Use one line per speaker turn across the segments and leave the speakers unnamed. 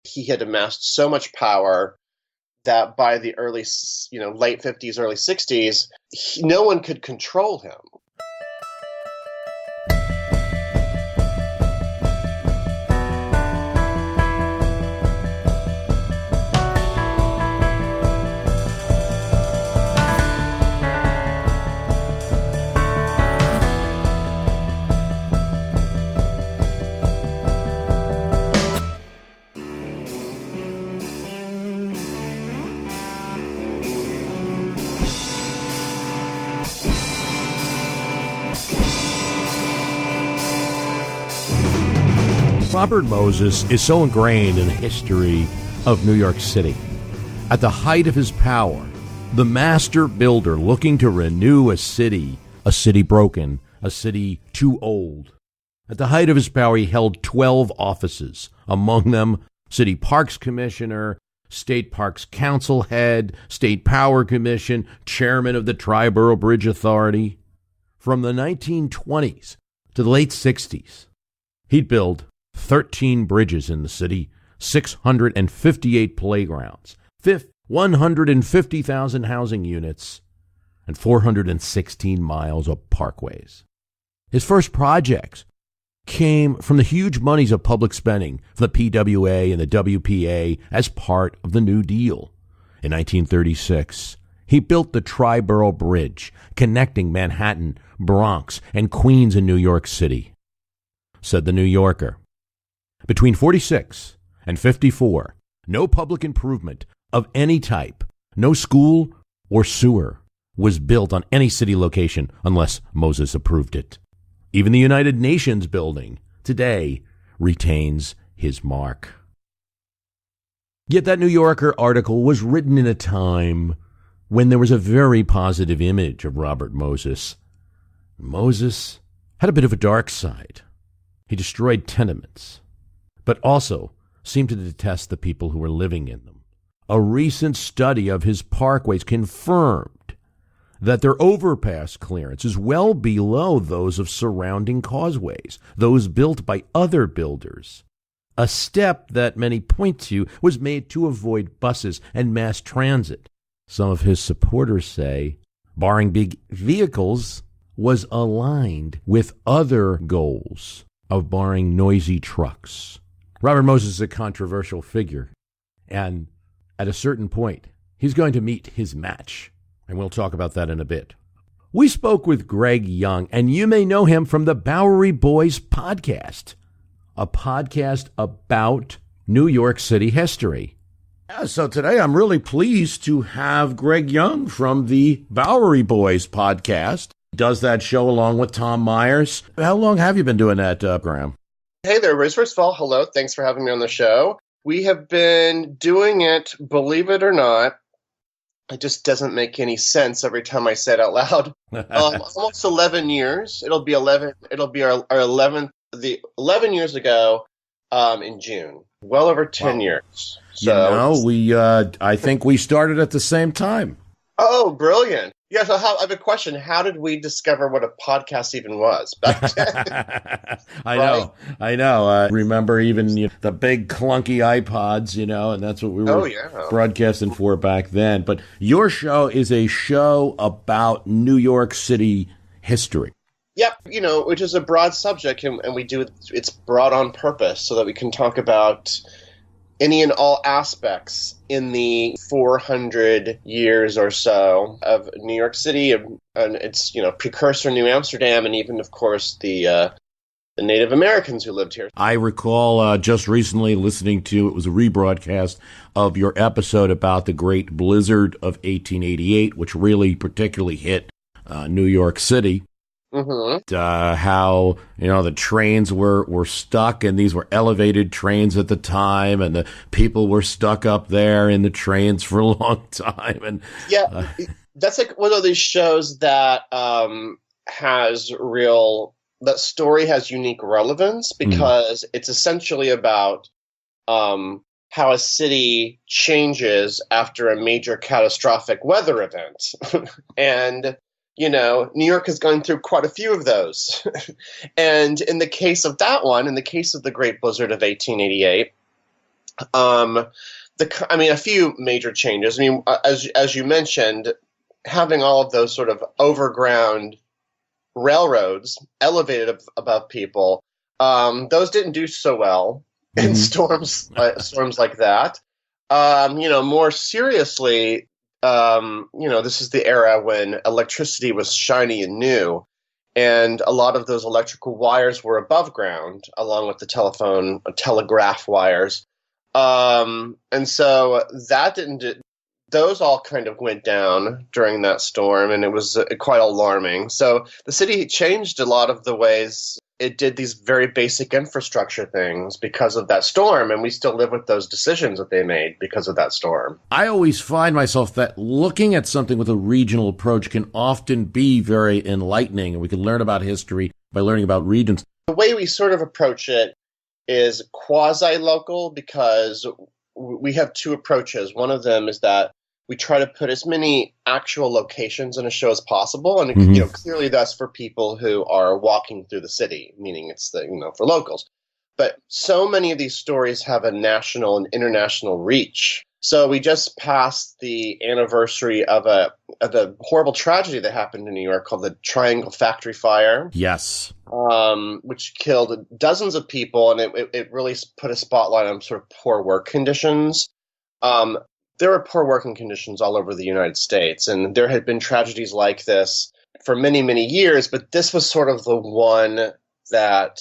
he had amassed so much power that by the late 50s, early 60s, no one could control him.
Robert Moses is so ingrained in the history of New York City. At the height of his power, the master builder looking to renew a city broken, a city too old. At the height of his power, he held 12 offices, among them City Parks Commissioner, State Parks Council Head, State Power Commission, Chairman of the Triborough Bridge Authority. From the 1920s to the late 60s, he'd build 13 bridges in the city, 658 playgrounds, 150,000 housing units, and 416 miles of parkways. His first projects came from the huge monies of public spending from the PWA and the WPA as part of the New Deal. In 1936, he built the Triborough Bridge, connecting Manhattan, Bronx, and Queens in New York City. Said the New Yorker, between 46 and 54, no public improvement of any type, no school or sewer was built on any city location unless Moses approved it. Even the United Nations building today retains his mark. Yet that New Yorker article was written in a time when there was a very positive image of Robert Moses. Moses had a bit of a dark side. He destroyed tenements, but also seemed to detest the people who were living in them. A recent study of his parkways confirmed that their overpass clearance is well below those of surrounding causeways, those built by other builders. A step that many point to was made to avoid buses and mass transit. Some of his supporters say, barring big vehicles, was aligned with other goals of barring noisy trucks. Robert Moses is a controversial figure, and at a certain point, he's going to meet his match, and we'll talk about that in a bit. We spoke with Greg Young, and you may know him from the Bowery Boys podcast, a podcast about New York City history. Yeah, so today I'm really pleased to have Greg Young from the Bowery Boys podcast. He does that show along with Tom Myers. How long have you been doing that, Graham?
Hey there, Riz. First of all, hello. Thanks for having me on the show. We have been doing it, believe it or not. It just doesn't make any sense every time I say it out loud. Almost 11 years. It'll be our 11th, 11 years ago in June. Well over 10 years. So,
I think we started at the same time.
Oh, brilliant. Yeah, so I have a question. How did we discover what a podcast even was back then?
I know. I remember even the big clunky iPods, and that's what we were broadcasting for back then. But your show is a show about New York City history.
Yep, which is a broad subject, and we do it's broad on purpose so that we can talk about any and all aspects in the 400 years or so of New York City and its precursor New Amsterdam, and even, of course, the Native Americans who lived here.
I recall just recently listening to, it was a rebroadcast of your episode about the Great Blizzard of 1888, which really particularly hit New York City.
Mm-hmm.
How the trains were stuck, and these were elevated trains at the time, and the people were stuck up there in the trains for a long time. And
that's like one of these shows that that story has unique relevance because it's essentially about how a city changes after a major catastrophic weather event, and New York has gone through quite a few of those. And in the case of that one, in the case of the Great Blizzard of 1888, A few major changes. I mean, as you mentioned, having all of those sort of overground railroads elevated above people, those didn't do so well in storms like that. More seriously, this is the era when electricity was shiny and new, and a lot of those electrical wires were above ground, along with the telegraph wires. And so those all kind of went down during that storm, and it was quite alarming. So the city changed a lot of the ways it did these very basic infrastructure things because of that storm, and we still live with those decisions that they made because of that storm.
I always find myself that looking at something with a regional approach can often be very enlightening, and we can learn about history by learning about regions.
The way we sort of approach it is quasi-local because we have two approaches. One of them is that we try to put as many actual locations in a show as possible, and clearly that's for people who are walking through the city, meaning it's for locals. But so many of these stories have a national and international reach. So we just passed the anniversary of a horrible tragedy that happened in New York called the Triangle Factory Fire.
Yes.
Which killed dozens of people, and it really put a spotlight on sort of poor work conditions. There were poor working conditions all over the United States, and there had been tragedies like this for many, many years, but this was sort of the one that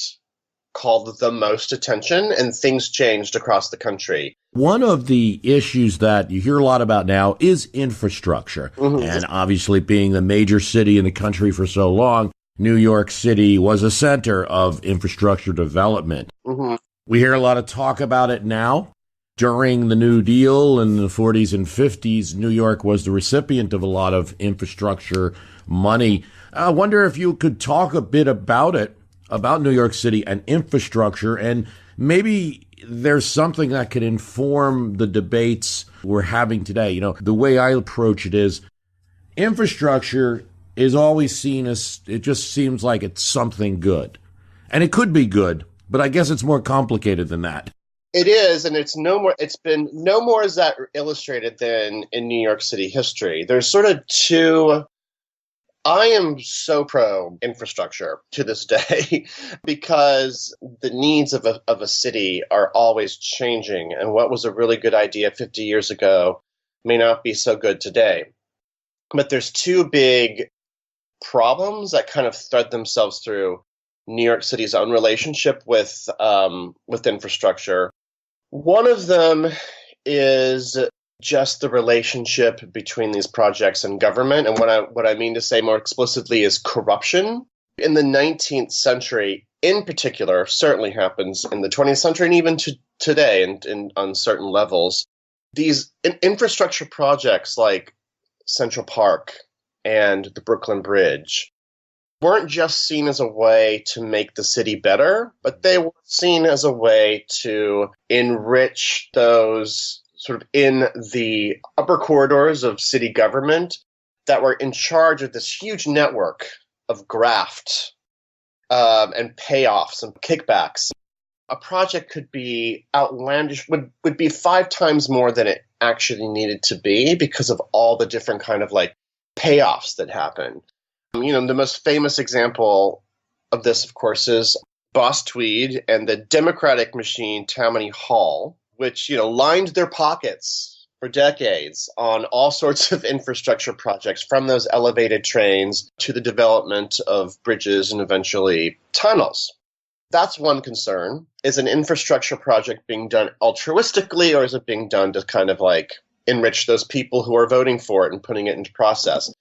called the most attention, and things changed across the country.
One of the issues that you hear a lot about now is infrastructure. And obviously, being the major city in the country for so long, New York City was a center of infrastructure development. We hear a lot of talk about it now. During the New Deal in the 40s and 50s, New York was the recipient of a lot of infrastructure money. I wonder if you could talk a bit about it, about New York City and infrastructure, and maybe there's something that could inform the debates we're having today. The way I approach it is infrastructure is always seen as, it just seems like it's something good. And it could be good, but I guess it's more complicated than that.
It is, and it's been no more is that illustrated than in New York City history. There's sort of two. I am so pro infrastructure to this day because the needs of a city are always changing, and what was a really good idea 50 years ago may not be so good today. But there's two big problems that kind of thread themselves through New York City's own relationship with infrastructure. One of them is just the relationship between these projects and government, and what I mean to say more explicitly is corruption. In the 19th century, in particular, certainly happens in the 20th century, and even today, and on certain levels, these infrastructure projects like Central Park and the Brooklyn Bridge weren't just seen as a way to make the city better, but they were seen as a way to enrich those sort of in the upper corridors of city government that were in charge of this huge network of graft and payoffs and kickbacks. A project could be outlandish, would be 5 times more than it actually needed to be because of all the different kind of like payoffs that happen. The most famous example of this, of course, is Boss Tweed and the Democratic machine Tammany Hall, which, lined their pockets for decades on all sorts of infrastructure projects, from those elevated trains to the development of bridges and eventually tunnels. That's one concern. Is an infrastructure project being done altruistically, or is it being done to kind of like enrich those people who are voting for it and putting it into process?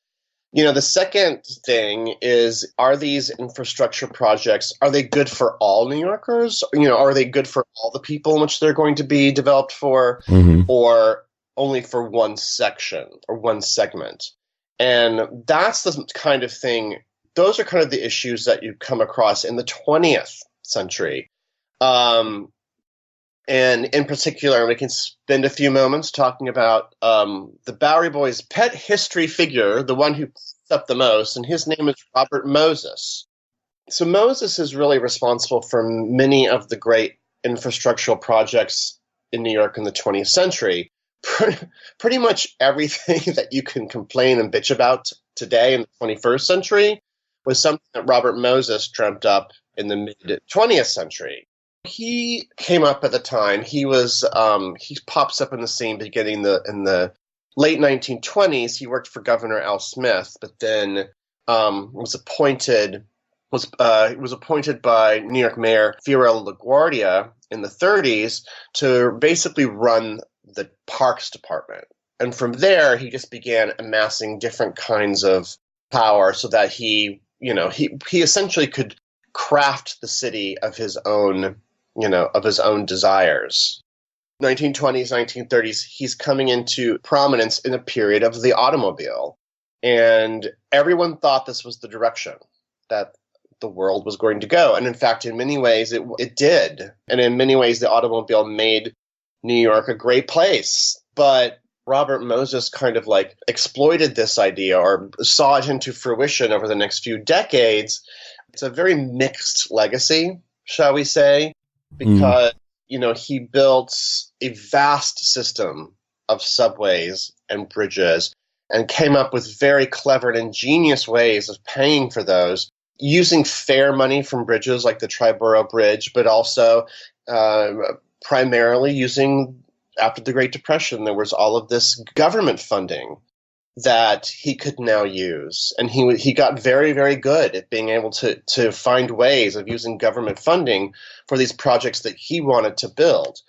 The second thing is, are these infrastructure projects, are they good for all New Yorkers? Are they good for all the people in which they're going to be developed for, or only for one section or one segment? And that's the kind of thing, those are kind of the issues that you come across in the 20th century. And in particular, we can spend a few moments talking about the Bowery Boys' pet history figure, the one who pops up the most, and his name is Robert Moses. So Moses is really responsible for many of the great infrastructural projects in New York in the 20th century. Pretty much everything that you can complain and bitch about today in the 21st century was something that Robert Moses dreamt up in the mid-20th century. He came up at the time. He pops up in the scene beginning in the late 1920s. He worked for Governor Al Smith, but then was appointed by New York Mayor Fiorello LaGuardia in the 30s to basically run the Parks Department. And from there, he just began amassing different kinds of power so that he essentially could craft the city of his own desires. 1920s, 1930s, he's coming into prominence in a period of the automobile. And everyone thought this was the direction that the world was going to go. And in fact, in many ways, it did. And in many ways, the automobile made New York a great place. But Robert Moses kind of exploited this idea or saw it into fruition over the next few decades. It's a very mixed legacy, shall we say, because he built a vast system of subways and bridges and came up with very clever and ingenious ways of paying for those, using fare money from bridges like the Triborough Bridge, but also primarily using, after the Great Depression, there was all of this government funding that he could now use. And he got very, very good at being able to find ways of using government funding for these projects that he wanted to build.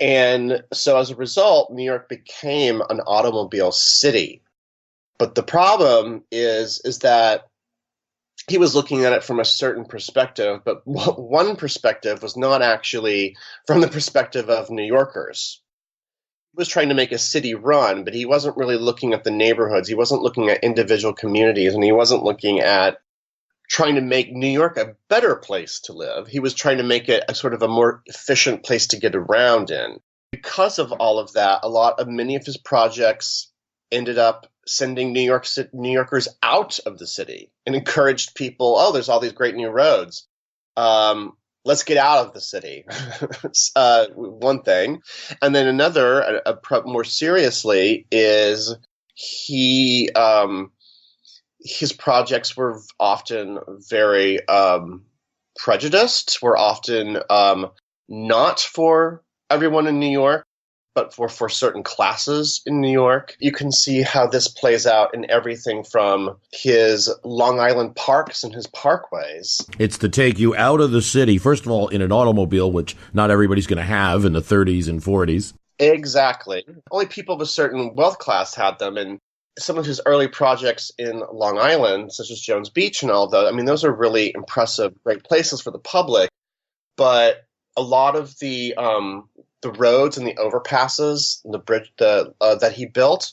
And so as a result, New York became an automobile city. But the problem is that he was looking at it from a certain perspective, but one perspective was not actually from the perspective of New Yorkers. He was trying to make a city run, but he wasn't really looking at the neighborhoods. He wasn't looking at individual communities, and he wasn't looking at trying to make New York a better place to live. He was trying to make it a sort of a more efficient place to get around in. Because of all of that, many of his projects ended up sending New Yorkers out of the city and encouraged people, there's all these great new roads. Let's get out of the city. One thing. And then another, more seriously, is his projects were often very prejudiced, were often not for everyone in New York, but for certain classes in New York. You can see how this plays out in everything from his Long Island parks and his parkways.
It's to take you out of the city, first of all, in an automobile, which not everybody's going to have in the 30s and 40s.
Exactly. Only people of a certain wealth class had them, and some of his early projects in Long Island, such as Jones Beach and all those, those are really impressive, great places for the public, but a lot of the roads and the overpasses, and the bridge that he built,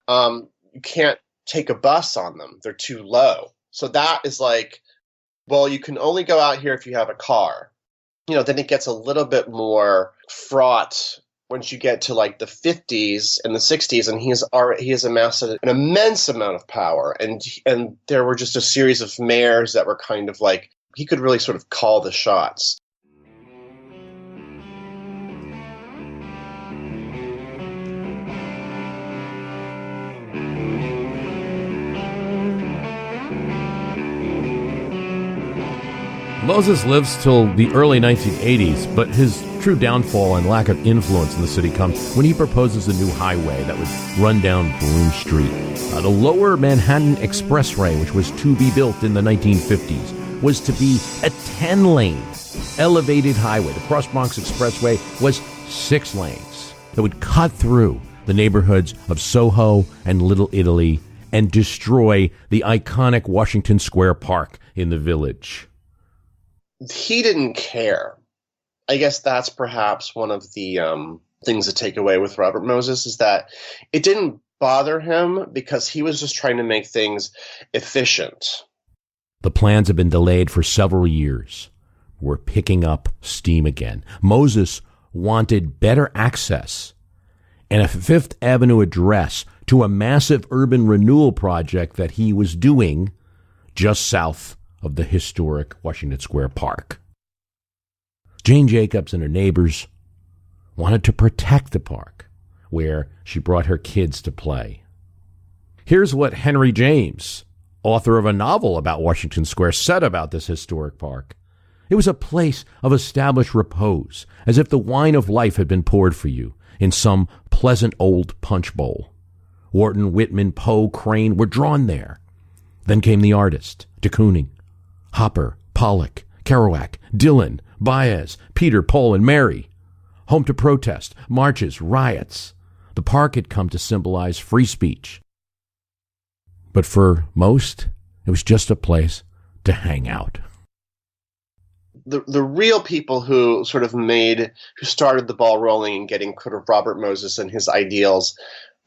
you can't take a bus on them. They're too low. So that is you can only go out here if you have a car. Then it gets a little bit more fraught once you get to the 50s and the 60s, and he has amassed an immense amount of power. And there were just a series of mayors that were kind of he could really sort of call the shots.
Moses lives till the early 1980s, but his true downfall and lack of influence in the city comes when he proposes a new highway that would run down Broome Street. The Lower Manhattan Expressway, which was to be built in the 1950s, was to be a 10-lane elevated highway. The Cross Bronx Expressway was 6 lanes that would cut through the neighborhoods of Soho and Little Italy and destroy the iconic Washington Square Park in the Village.
He didn't care. I guess that's perhaps one of the things to take away with Robert Moses, is that it didn't bother him because he was just trying to make things efficient.
The plans have been delayed for several years. We're picking up steam again. Moses wanted better access and a Fifth Avenue address to a massive urban renewal project that he was doing just south of the historic Washington Square Park. Jane Jacobs and her neighbors wanted to protect the park where she brought her kids to play. Here's what Henry James, author of a novel about Washington Square, said about this historic park. It was a place of established repose, as if the wine of life had been poured for you in some pleasant old punch bowl. Wharton, Whitman, Poe, Crane were drawn there. Then came the artists, de Kooning, Hopper, Pollock, Kerouac, Dylan, Baez, Peter, Paul, and Mary. Home to protest, marches, riots. The park had come to symbolize free speech. But for most, it was just a place to hang out.
The real people who started the ball rolling and getting sort of Robert Moses and his ideals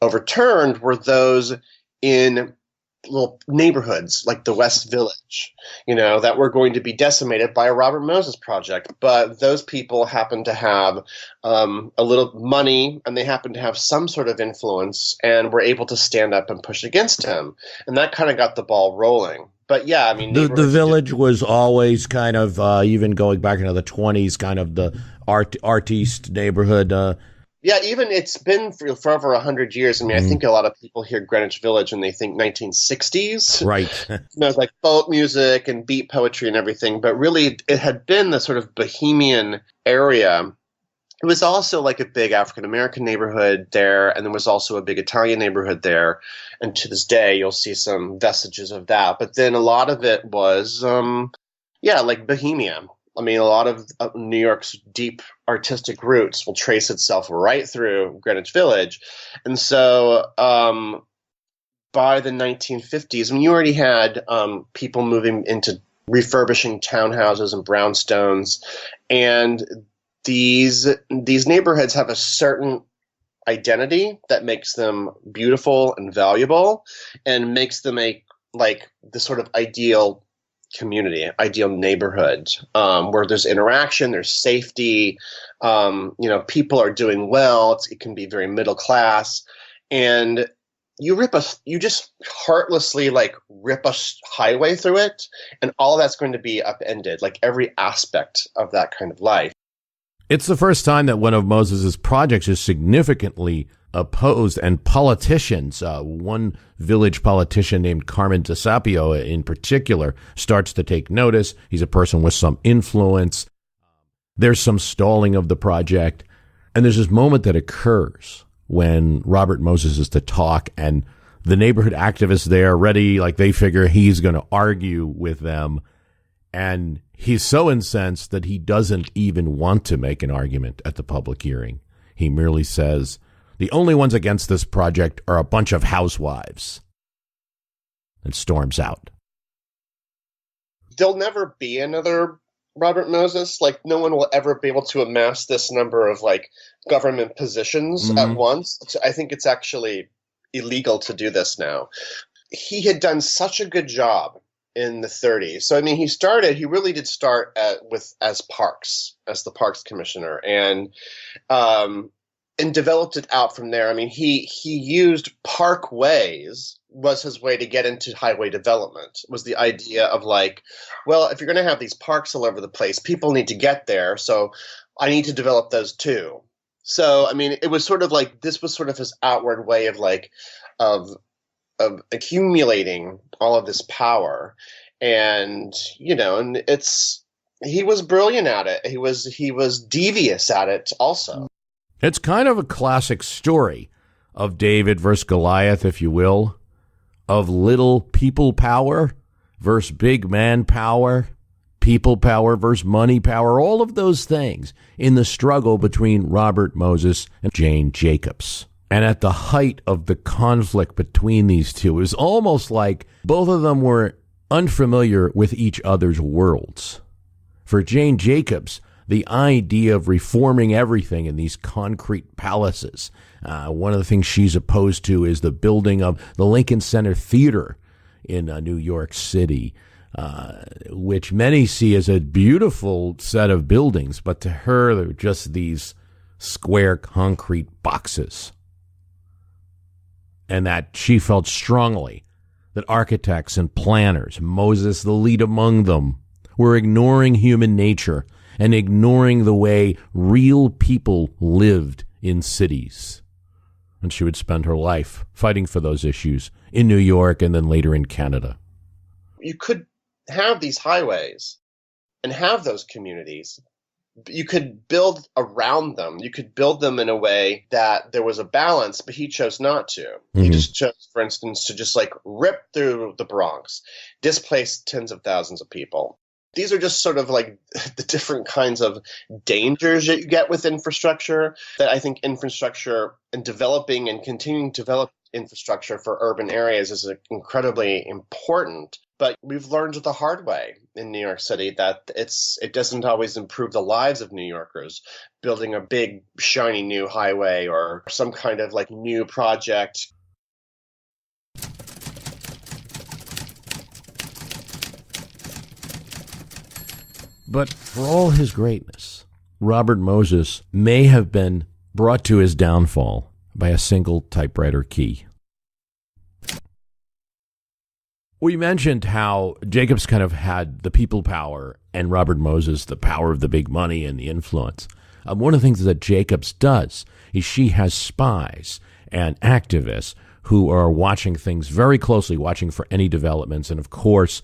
overturned were those in little neighborhoods like the West Village, that were going to be decimated by a Robert Moses project. But those people happened to have a little money, and they happened to have some sort of influence, and were able to stand up and push against him. And that kind of got the ball rolling. But yeah, I mean,
the village was always kind of, even going back into the 1920s, kind of the artiste neighborhood.
Yeah, even it's been for over 100 years. I mean, I think a lot of people hear Greenwich Village and they think 1960s.
Right.
It's like folk music and beat poetry and everything. But really, it had been the sort of bohemian area. It was also like a big African-American neighborhood there, and there was also a big Italian neighborhood there. And to this day, you'll see some vestiges of that. But then a lot of it was, like bohemia. I mean, a lot of New York's deep artistic roots will trace itself right through Greenwich Village. And so by the 1950s, I mean, you already had people moving into refurbishing townhouses and brownstones. And these neighborhoods have a certain identity that makes them beautiful and valuable and makes them the sort of ideal community, ideal neighborhood, where there's interaction, there's safety, people are doing well. It can be very middle class, and you just heartlessly rip a highway through it, and all that's going to be upended, like every aspect of that kind of life.
It's the first time that one of Moses's projects is significantly opposed, and politicians, one village politician named Carmen DeSapio in particular, starts to take notice. He's a person with some influence. There's some stalling of the project. And there's this moment that occurs when Robert Moses is to talk, and the neighborhood activists there ready, they figure he's going to argue with them. And he's so incensed that he doesn't even want to make an argument at the public hearing. He merely says, "The only ones against this project are a bunch of housewives," and storms out.
There'll never be another Robert Moses. No one will ever be able to amass this number of government positions at once. I think it's actually illegal to do this now. He had done such a good job in the 30s. So, I mean, he really did start as the Parks Commissioner, and developed it out from there. I mean, he used parkways was his way to get into highway development. It was the idea of if you're going to have these parks all over the place, people need to get there. So I need to develop those too. So, I mean, it was sort of this was sort of his outward way of accumulating all of this power. And, and he was brilliant at it. He was devious at it also.
It's kind of a classic story of David versus Goliath, if you will, of little people power versus big man power, people power versus money power, all of those things in the struggle between Robert Moses and Jane Jacobs. And at the height of the conflict between these two, it was almost like both of them were unfamiliar with each other's worlds. For Jane Jacobs, the idea of reforming everything in these concrete palaces. One of the things she's opposed to is the building of the Lincoln Center Theater in New York City, which many see as a beautiful set of buildings, but to her, they're just these square concrete boxes. And that she felt strongly that architects and planners, Moses the lead among them, were ignoring human nature and ignoring the way real people lived in cities. And she would spend her life fighting for those issues in New York and then later in Canada.
You could have these highways and have those communities. You could build around them. You could build them in a way that there was a balance, but he chose not to. Mm-hmm. He just chose, for instance, to just like rip through the Bronx, displace tens of thousands of people. These are just sort of like the different kinds of dangers that you get with infrastructure, that I think infrastructure and developing and continuing to develop infrastructure for urban areas is incredibly important. But we've learned the hard way in New York City that it doesn't always improve the lives of New Yorkers. Building a big, shiny new highway or some kind of like new project.
But for all his greatness, Robert Moses may have been brought to his downfall by a single typewriter key. We mentioned how Jacobs kind of had the people power and Robert Moses the power of the big money and the influence. One of the things that Jacobs does is she has spies and activists who are watching things very closely, watching for any developments, and of course,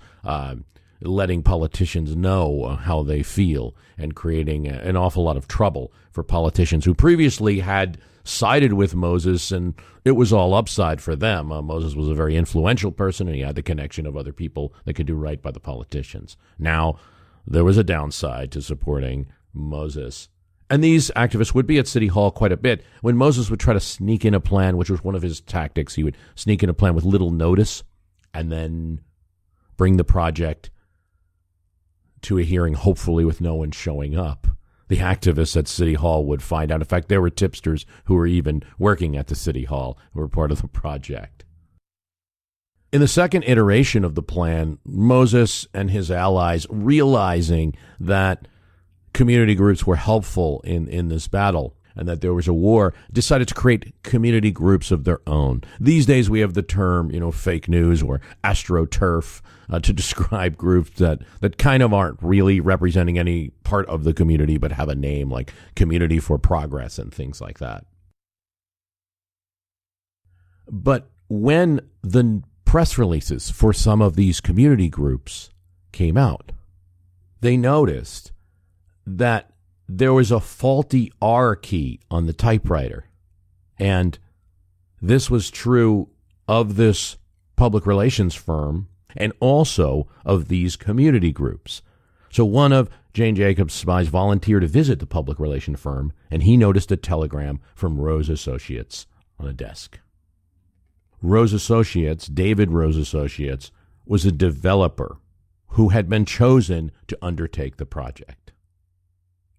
letting politicians know how they feel and creating an awful lot of trouble for politicians who previously had sided with Moses, and it was all upside for them. Moses was a very influential person, and he had the connection of other people that could do right by the politicians. Now, there was a downside to supporting Moses. And these activists would be at City Hall quite a bit. When Moses would try to sneak in a plan, which was one of his tactics, he would sneak in a plan with little notice and then bring the project to a hearing, hopefully with no one showing up. The activists at City Hall would find out. In fact, there were tipsters who were even working at the City Hall who were part of the project. In the second iteration of the plan, Moses and his allies, realizing that community groups were helpful in this battle and that there was a war, decided to create community groups of their own. These days we have the term, fake news or astroturf to describe groups that kind of aren't really representing any part of the community but have a name like Community for Progress and things like that. But when the press releases for some of these community groups came out, they noticed that there was a faulty R key on the typewriter. And this was true of this public relations firm and also of these community groups. So one of Jane Jacobs' spies volunteered to visit the public relation firm, and he noticed a telegram from Rose Associates on a desk. Rose Associates, David Rose Associates, was a developer who had been chosen to undertake the project.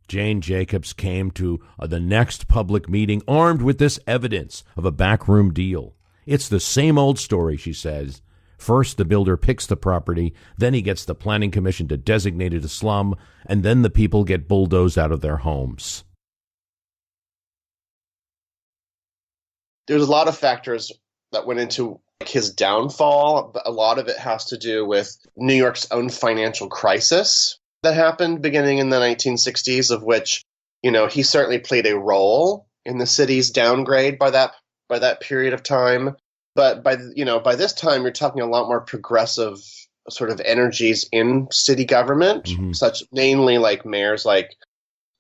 Jane Jacobs came to the next public meeting armed with this evidence of a backroom deal. It's the same old story, she says. First, the builder picks the property, then he gets the planning commission to designate it a slum, and then the people get bulldozed out of their homes.
There's a lot of factors that went into his downfall, but a lot of it has to do with New York's own financial crisis that happened beginning in the 1960s, of which, he certainly played a role in the city's downgrade by that period of time. But by this time, you're talking a lot more progressive sort of energies in city government, such namely like mayors like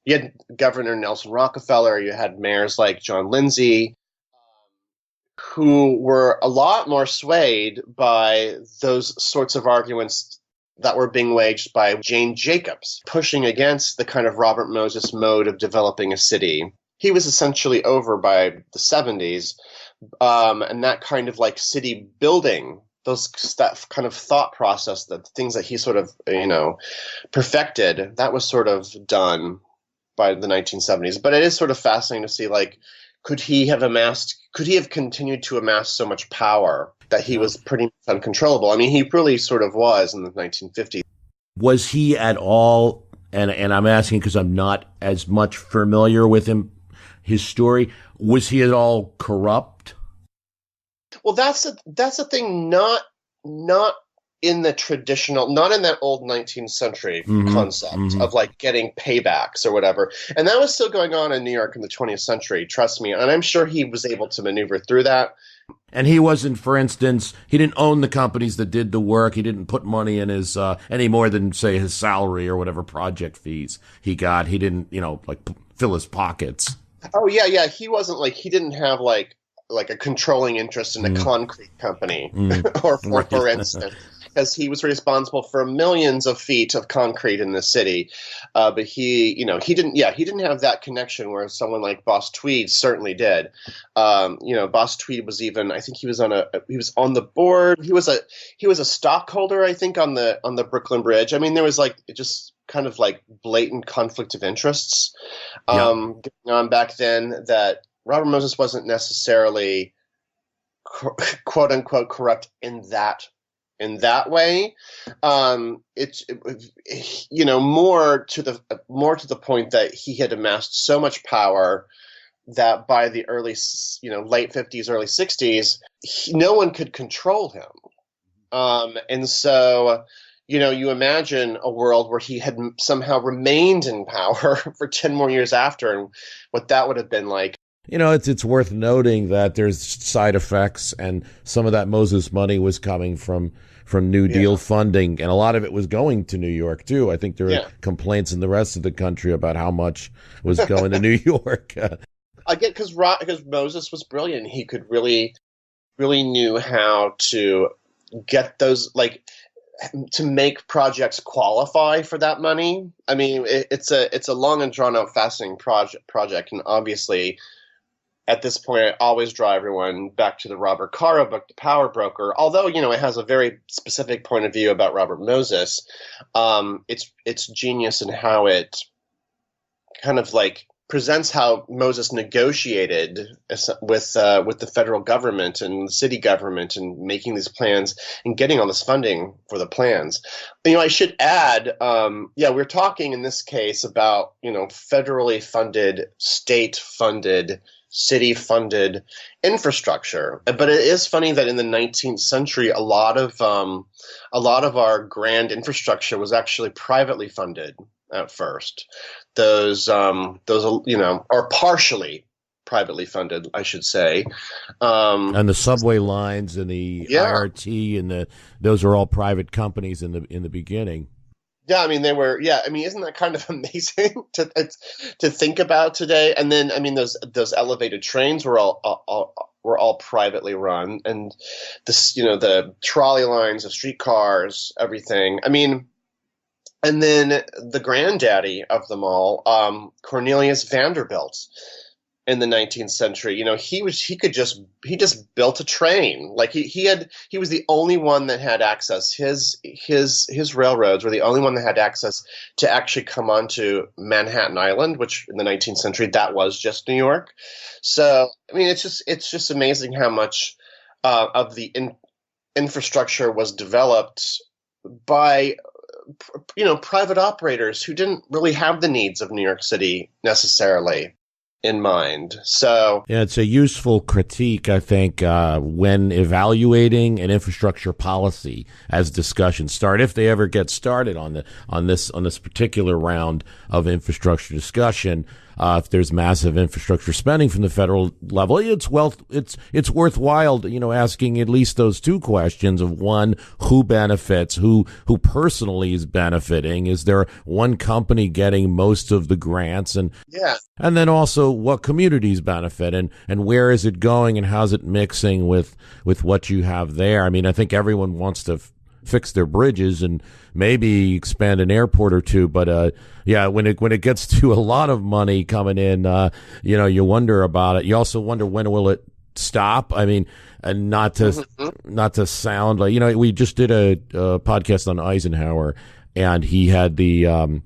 you had Governor Nelson Rockefeller, you had mayors like John Lindsay, who were a lot more swayed by those sorts of arguments that were being waged by Jane Jacobs, pushing against the kind of Robert Moses mode of developing a city. He was essentially over by the 70s, and that kind of like city building, that kind of thought process, the things that he sort of, perfected, that was sort of done by the 1970s. But it is sort of fascinating to see, like, could he have continued to amass so much power that he was pretty much uncontrollable? I mean, he really sort of was in the 1950s.
Was he at all, and I'm asking because I'm not as much familiar with his story, was he at all corrupt?
Well, that's the thing. Not in the traditional, not in that old 19th century concept of like getting paybacks or whatever. And that was still going on in New York in the 20th century, trust me. And I'm sure he was able to maneuver through that.
And he wasn't, for instance, he didn't own the companies that did the work. He didn't put money in his, any more than, say, his salary or whatever project fees he got. He didn't, like fill his pockets.
Oh, yeah. He wasn't like, he didn't have like a controlling interest in a concrete company or for instance. Because he was responsible for millions of feet of concrete in the city, but he didn't have that connection where someone like Boss Tweed certainly did. Boss Tweed was even, I think he was on the board. He was a stockholder, I think, on the Brooklyn Bridge. I mean, there was like just kind of like blatant conflict of interests going on back then that Robert Moses wasn't necessarily quote unquote corrupt in that way. It's more to the point that he had amassed so much power that by the early, late 50s, early 60s, no one could control him. And so, you imagine a world where he had somehow remained in power for 10 more years after, and what that would have been like.
It's worth noting that there's side effects, and some of that Moses money was coming from New Deal funding, and a lot of it was going to New York too. I think there were complaints in the rest of the country about how much was going to New York.
I get because Moses was brilliant. He could really knew how to get those, like, to make projects qualify for that money. I mean, it's a long and drawn out, fascinating project, and obviously, at this point, I always draw everyone back to the Robert Caro book, The Power Broker. Although, it has a very specific point of view about Robert Moses, it's genius in how it kind of like presents how Moses negotiated with the federal government and the city government and making these plans and getting all this funding for the plans. I should add, we're talking in this case about, federally funded, state-funded, city-funded infrastructure. But it is funny that in the 19th century, a lot of our grand infrastructure was actually privately funded at first. Those are partially privately funded, I should say.
And the subway lines and the IRT and those are all private companies in the beginning.
Yeah, I mean they were. Yeah, I mean, isn't that kind of amazing to think about today? And then, I mean, those elevated trains were all privately run, and the trolley lines, the streetcars, everything. I mean, and then the granddaddy of them all, Cornelius Vanderbilt, in the 19th century, he just built a train. Like he was the only one that had access. His railroads were the only one that had access to actually come onto Manhattan Island, which in the 19th century that was just New York. So I mean, it's just amazing how much of the infrastructure was developed by private operators who didn't really have the needs of New York City necessarily in mind. So
yeah, it's a useful critique, I think, when evaluating an infrastructure policy as discussions start, if they ever get started on this particular round of infrastructure discussion. If there's massive infrastructure spending from the federal level, it's worthwhile, asking at least those two questions of one, who benefits, who personally is benefiting? Is there one company getting most of the grants? And then also what communities benefit and where is it going and how's it mixing with what you have there? I mean, I think everyone wants to fix their bridges and maybe expand an airport or two, but when it gets to a lot of money coming in, you wonder about it. You also wonder, when will it stop? I mean, and not to sound like, we just did a podcast on Eisenhower, and he had the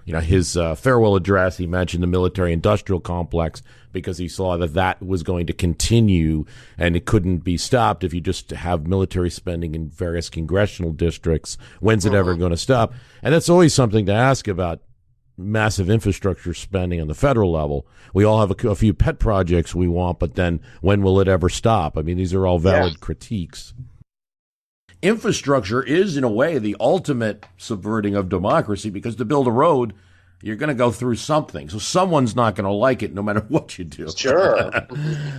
his farewell address. He mentioned the military-industrial complex because he saw that was going to continue and it couldn't be stopped if you just have military spending in various congressional districts. When's it ever going to stop? And that's always something to ask about massive infrastructure spending on the federal level. We all have a few pet projects we want, but then when will it ever stop? I mean, these are all valid critiques. infrastructure is, in a way, the ultimate subverting of democracy, because to build a road, you're going to go through something. So someone's not going to like it no matter what you do.
Sure.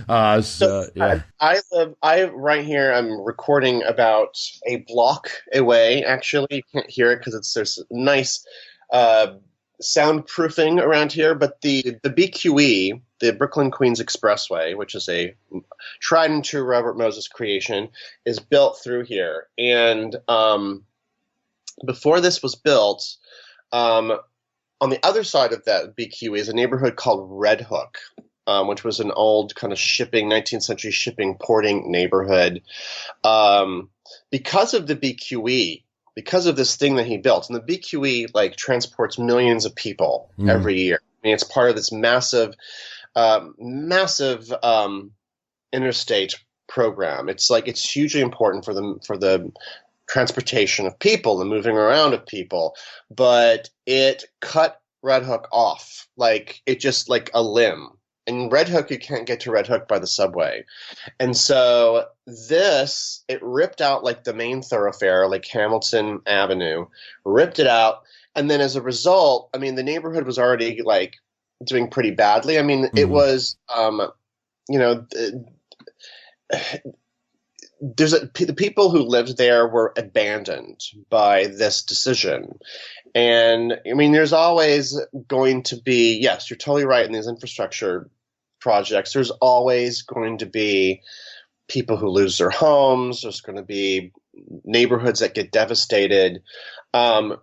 Yeah.
I right here, I'm recording about a block away, actually. You can't hear it because there's nice soundproofing around here, but the BQE, the Brooklyn Queens Expressway, which is a tried and true Robert Moses creation, is built through here. And before this was built, on the other side of that BQE is a neighborhood called Red Hook, which was an old kind of 19th century shipping porting neighborhood. Because of the BQE, because of this thing that he built, and the BQE like transports millions of people every year. I mean, it's part of this massive interstate program. It's hugely important for the transportation of people, the moving around of people, but it cut Red Hook off, like it just like a limb. In Red Hook, you can't get to Red Hook by the subway. And so it ripped out like the main thoroughfare, like Hamilton Avenue, ripped it out. And then as a result, I mean, the neighborhood was already like doing pretty badly. I mean, it was, the people who lived there were abandoned by this decision. And I mean, there's always going to be, yes, you're totally right in these infrastructure projects, there's always going to be people who lose their homes. There's going to be neighborhoods that get devastated. I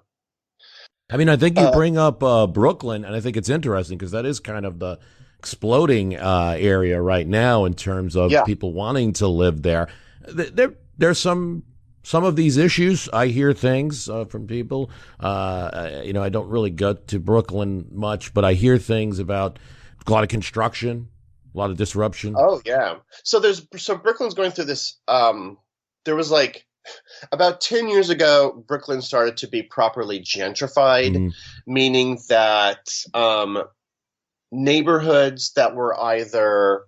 mean, I think you bring up Brooklyn, and I think it's interesting because that is kind of the exploding area right now in terms of people wanting to live there. There's some of these issues. I hear things from people. I don't really go to Brooklyn much, but I hear things about a lot of construction, a lot of disruption.
Oh yeah. So Brooklyn's going through this. There was like about 10 years ago, Brooklyn started to be properly gentrified, meaning that neighborhoods that were either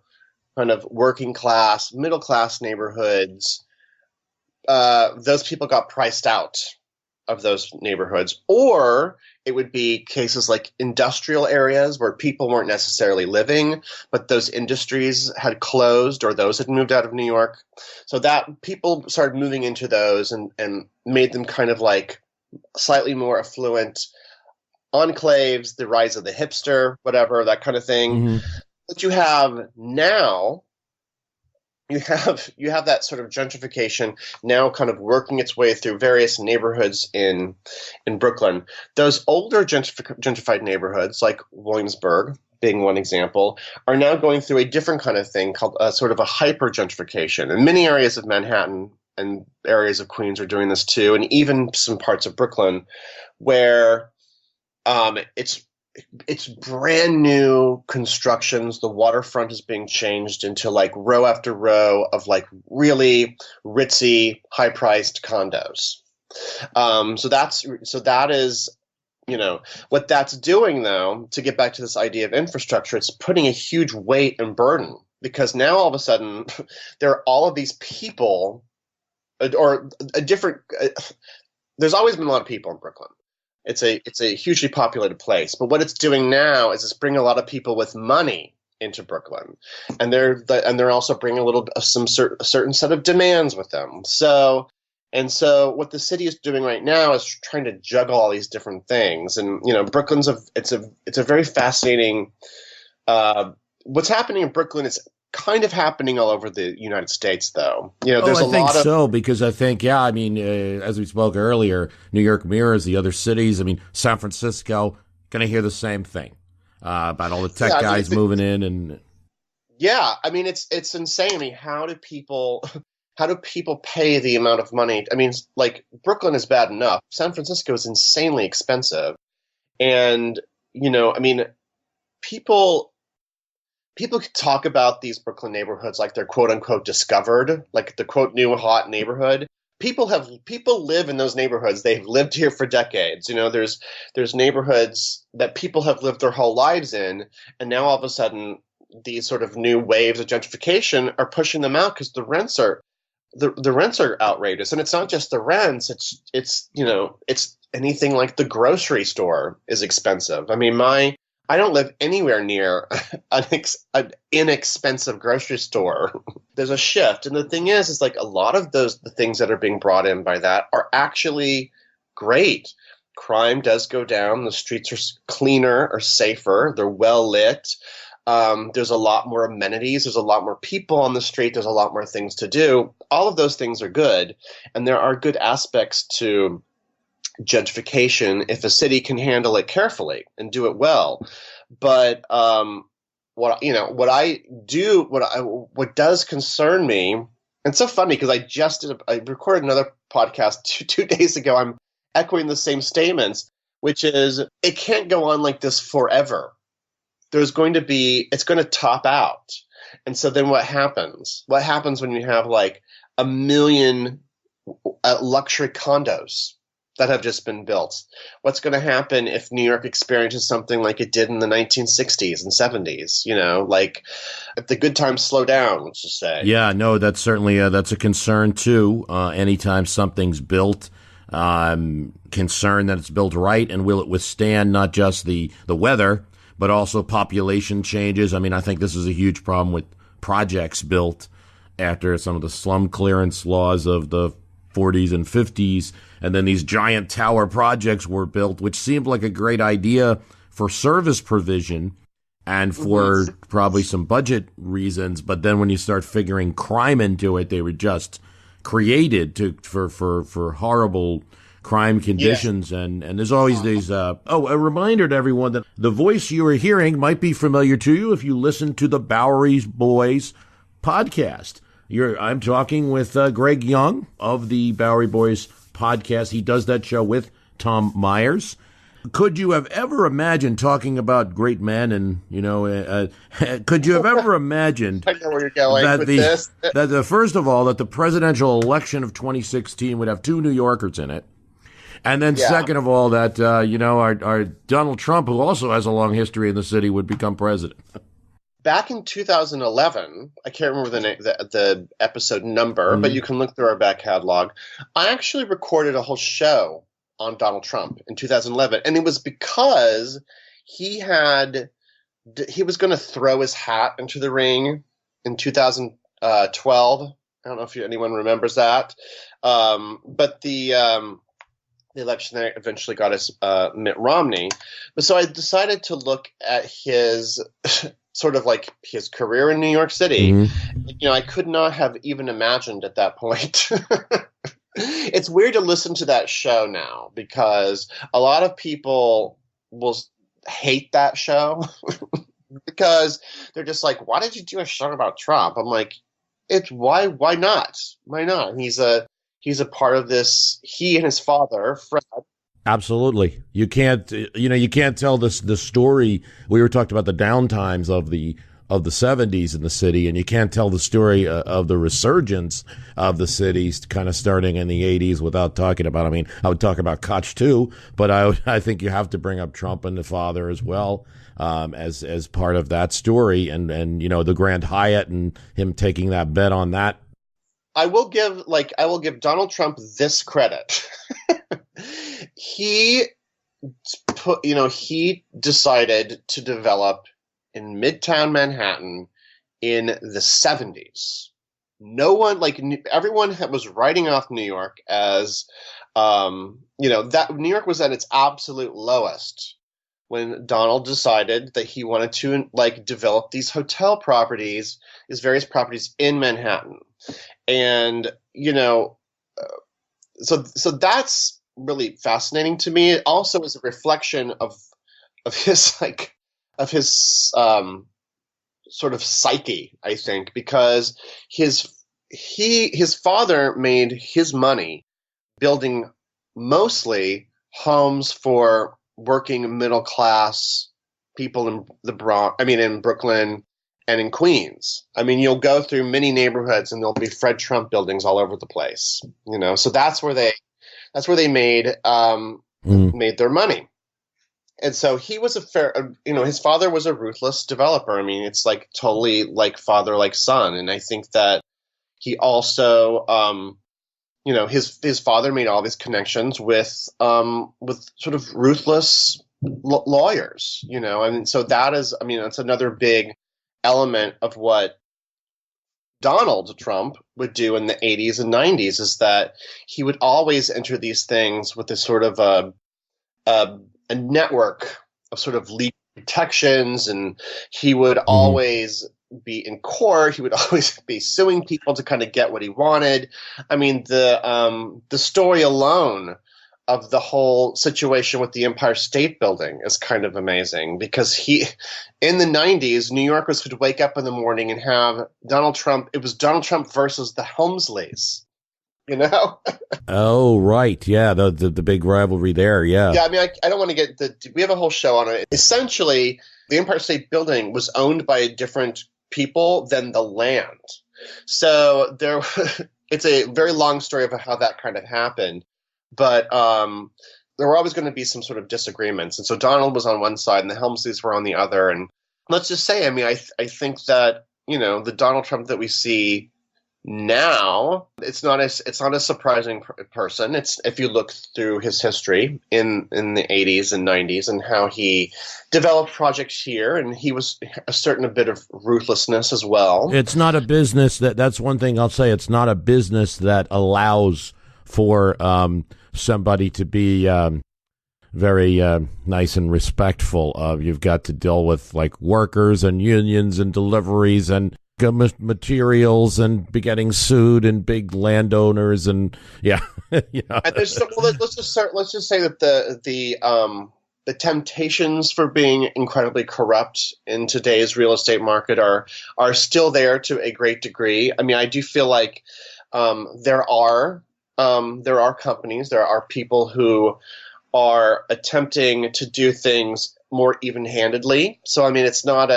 kind of working class, middle class neighborhoods, those people got priced out of those neighborhoods. Or it would be cases like industrial areas where people weren't necessarily living, but those industries had closed or those had moved out of New York. So that people started moving into those and made them kind of like slightly more affluent enclaves, the rise of the hipster, whatever, that kind of thing. What you have now, you have that sort of gentrification now kind of working its way through various neighborhoods in Brooklyn. Those older gentrified neighborhoods, like Williamsburg being one example, are now going through a different kind of thing called sort of a hyper gentrification. And many areas of Manhattan and areas of Queens are doing this too, and even some parts of Brooklyn, where it's brand new constructions. The waterfront is being changed into like row after row of like really ritzy, high-priced condos. So that is, what that's doing though, to get back to this idea of infrastructure, it's putting a huge weight and burden, because now all of a sudden there are all of these people or a different, there's always been a lot of people in Brooklyn. It's a hugely populated place, but what it's doing now is it's bringing a lot of people with money into Brooklyn, and they're also bringing a certain set of demands with them. So what the city is doing right now is trying to juggle all these different things, and Brooklyn's it's a very fascinating. What's happening in Brooklyn is kind of happening all over the United States, though. There's a lot of
so, because I think, as we spoke earlier, New York mirrors the other cities. I mean, San Francisco, going to hear the same thing about all the tech guys moving in, and
I mean, it's insane. I mean, how do people pay the amount of money? I mean, like Brooklyn is bad enough. San Francisco is insanely expensive, and I mean, people could talk about these Brooklyn neighborhoods like they're quote unquote discovered, like the quote new hot neighborhood. People live in those neighborhoods. They've lived here for decades. There's neighborhoods that people have lived their whole lives in, and now all of a sudden these sort of new waves of gentrification are pushing them out because the rents are the rents are outrageous, and it's not just the rents. It's it's anything like the grocery store is expensive. I mean, I don't live anywhere near an inexpensive grocery store. There's a shift, and the thing is like a lot of the things that are being brought in by that are actually great. Crime does go down. The streets are cleaner or safer. They're well lit. There's a lot more amenities. There's a lot more people on the street. There's a lot more things to do. All of those things are good. And there are good aspects to gentrification if a city can handle it carefully and do it well. But what does concern me, and it's so funny because I recorded another podcast two days ago. I'm echoing the same statements, which is it can't go on like this forever. It's going to top out. And so then what happens? What happens when you have like 1 million luxury condos that have just been built? What's going to happen if New York experiences something like it did in the 1960s and 70s? Like if the good times slow down, let's just say.
Yeah, no, that's certainly that's a concern too. Anytime something's built, concern that it's built right, and will it withstand not just the weather, but also population changes. I mean, I think this is a huge problem with projects built after some of the slum clearance laws of the 40s and 50s. And then these giant tower projects were built, which seemed like a great idea for service provision and for probably some budget reasons. But then when you start figuring crime into it, they were just created for horrible crime conditions. Yeah. And there's always these, a reminder to everyone that the voice you are hearing might be familiar to you if you listen to the Bowery Boys podcast. I'm talking with Greg Young of the Bowery Boys podcast. He does that show with Tom Myers. Could you have ever imagined talking about great men and, could you have ever imagined
I know where you're going with this.
First of all, that the presidential election of 2016 would have 2 New Yorkers in it? And then second of all, that, our Donald Trump, who also has a long history in the city, would become president.
Back in 2011, I can't remember the episode number, but you can look through our back catalog. I actually recorded a whole show on Donald Trump in 2011, and it was because he was going to throw his hat into the ring in 2012. I don't know if anyone remembers that, but the election there eventually got us Mitt Romney. But so I decided to look at his sort of like his career in New York City. I could not have even imagined at that point. It's weird to listen to that show now because a lot of people will hate that show because they're just like, why did you do a show about Trump? I'm like, why not? Why not? He's a part of this. He and his father, Fred.
Absolutely. You can't tell the story. We were talking about the downtimes of the 70s in the city, and you can't tell the story of the resurgence of the cities kind of starting in the 80s without talking about, I would talk about Koch too, but I think you have to bring up Trump and the father as well, as part of that story, and the Grand Hyatt and him taking that bet on that.
I will give Donald Trump this credit. He decided to develop in Midtown Manhattan in the 70s. No one, everyone was writing off New York as, that New York was at its absolute lowest when Donald decided that he wanted to develop these hotel properties, these various properties in Manhattan. And, so that's really fascinating to me. It also is a reflection of his sort of psyche, I think, because his father made his money building mostly homes for working middle class people in in Brooklyn and in Queens. You'll go through many neighborhoods and there'll be Fred Trump buildings all over the place. So that's where they made their money. And so he was his father was a ruthless developer. It's totally like father, like son. And I think that, He also, his father made all these connections with sort of ruthless lawyers, and so that's another big element of what Donald Trump would do in the 80s and 90s, is that he would always enter these things with a sort of a network of sort of legal protections, and he would always be in court. He would always be suing people to kind of get what he wanted. I mean, the story alone of the whole situation with the Empire State Building is kind of amazing, because in the 90s, New Yorkers could wake up in the morning and have Donald Trump. It was Donald Trump versus the Helmsleys.
Oh, right. Yeah. The big rivalry there. Yeah.
Yeah. I mean, I don't want to we have a whole show on it. Essentially, the Empire State Building was owned by different people than the land. So it's a very long story of how that kind of happened. But there were always going to be some sort of disagreements. And so Donald was on one side and the Helmsleys were on the other. And let's just say, I mean, I think that, the Donald Trump that we see now, it's not a surprising person. It's, if you look through his history in the 80s and 90s and how he developed projects here, and he was a bit of ruthlessness as well.
It's not a business that's one thing I'll say. It's not a business that allows for somebody to be very nice and respectful. You've got to deal with like workers and unions and deliveries and materials and be getting sued and big landowners and yeah.
And let's just say that the temptations for being incredibly corrupt in today's real estate market are still there to a great degree. I mean, I do feel like there are companies, there are people who are attempting to do things more even-handedly. So I mean, it's not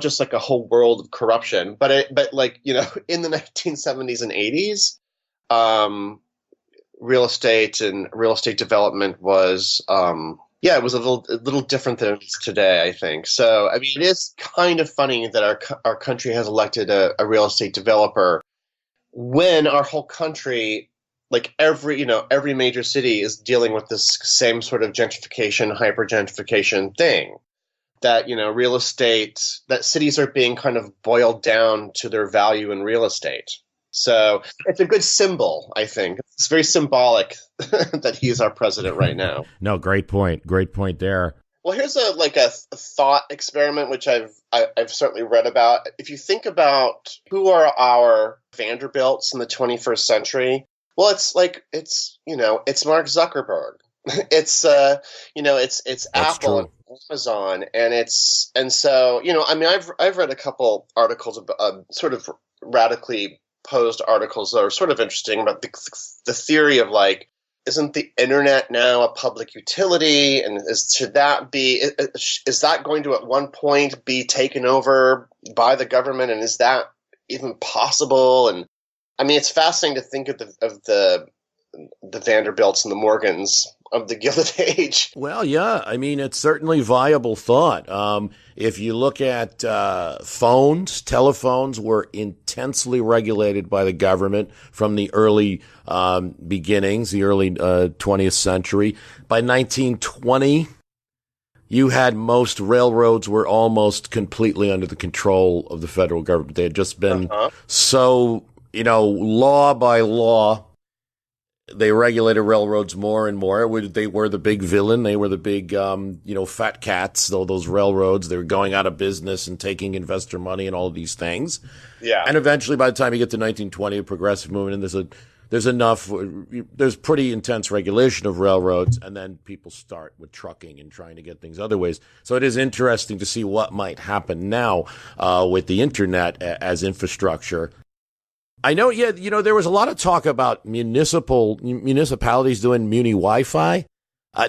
just like a whole world of corruption, but in the 1970s and 80s, real estate and real estate development was it was a little different than it is today, I think. So I mean, it is kind of funny that our country has elected a real estate developer when our whole country, like every major city, is dealing with this same sort of gentrification, hyper gentrification thing. That, real estate, that cities are being kind of boiled down to their value in real estate. So it's a good symbol, I think. It's very symbolic that he's our president right now.
No, great point. Great point there.
Well, here's a thought experiment, which I've certainly read about. If you think about who are our Vanderbilts in the 21st century, well, it's Mark Zuckerberg. It's Apple and Amazon, and so I mean, I've read a couple articles about sort of radically posed articles that are sort of interesting about the theory of like, isn't the internet now a public utility, and is that going to at one point be taken over by the government, and is that even possible? And I mean, it's fascinating to think of the Vanderbilts and the Morgans of the Gilded Age.
Well, yeah. I mean, it's certainly viable thought. If you look at telephones were intensely regulated by the government from the early beginnings, the early 20th century. By 1920, you had most railroads were almost completely under the control of the federal government. They had just been so, law by law, they regulated railroads more and more. They were the big villain. They were the big, fat cats. Though those railroads, they were going out of business and taking investor money and all of these things.
Yeah.
And eventually, by the time you get to 1920, a progressive movement, and there's pretty intense regulation of railroads, and then people start with trucking and trying to get things other ways. So it is interesting to see what might happen now with the internet as infrastructure. I know, there was a lot of talk about municipalities doing muni Wi-Fi. I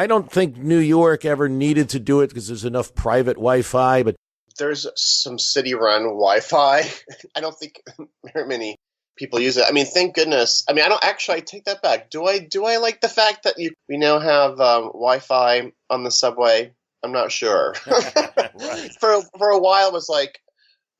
don't think New York ever needed to do it because there's enough private Wi-Fi, but
there's some city-run Wi-Fi. I don't think very many people use it. I mean, thank goodness. I mean, I take that back. Do I like the fact that we now have Wi-Fi on the subway? I'm not sure.
Right.
For a while, it was like,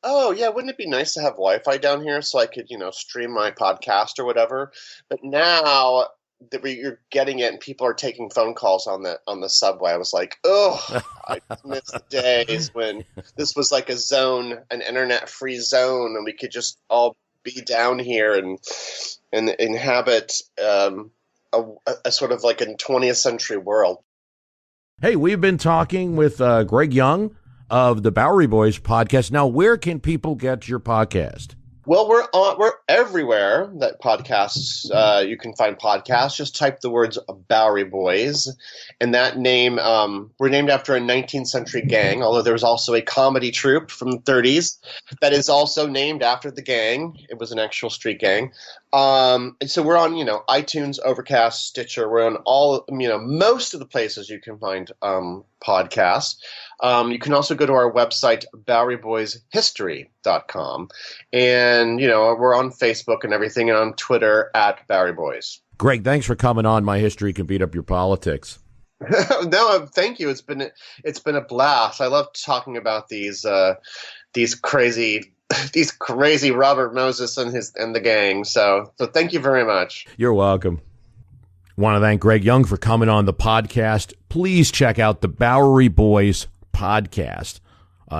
oh yeah, wouldn't it be nice to have Wi-Fi down here so I could, stream my podcast or whatever? But now that you're getting it and people are taking phone calls on the subway, I was like, oh, I miss the days when this was like a zone, an internet-free zone, and we could just all be down here and inhabit a sort of like a 20th century world.
Hey, we've been talking with Greg Young of the Bowery Boys podcast. Now, where can people get your podcast?
Well, we're everywhere that podcasts, you can find podcasts. Just type the words Bowery Boys. And that name, we're named after a 19th century gang, although there was also a comedy troupe from the 30s that is also named after the gang. It was an actual street gang. And so we're on, iTunes, Overcast, Stitcher. We're on all, most of the places you can find podcasts. You can also go to our website, BoweryBoysHistory.com. And, we're on Facebook and everything, and on Twitter at Bowery Boys.
Greg, thanks for coming on. My history can beat up your politics.
No, thank you. It's been a blast. I love talking about these crazy Robert Moses and the gang. So thank you very much.
You're welcome. Want to thank Greg Young for coming on the podcast. Please check out the Bowery Boys podcast,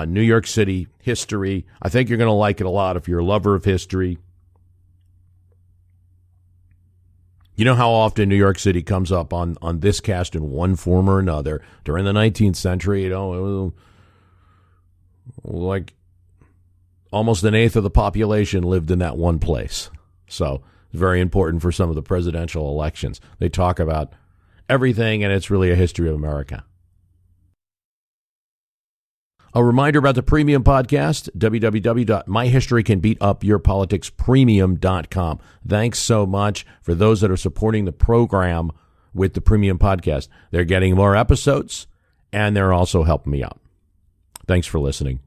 New York City history. I think you're going to like it a lot if you're a lover of history. You know how often New York City comes up on this cast in one form or another. During the 19th century, it was like almost an eighth of the population lived in that one place. So it's very important for some of the presidential elections. They talk about everything, and it's really a history of America. A reminder about the premium podcast, www.myhistorycanbeatupyourpoliticspremium.com. Thanks so much for those that are supporting the program with the premium podcast. They're getting more episodes, and they're also helping me out. Thanks for listening.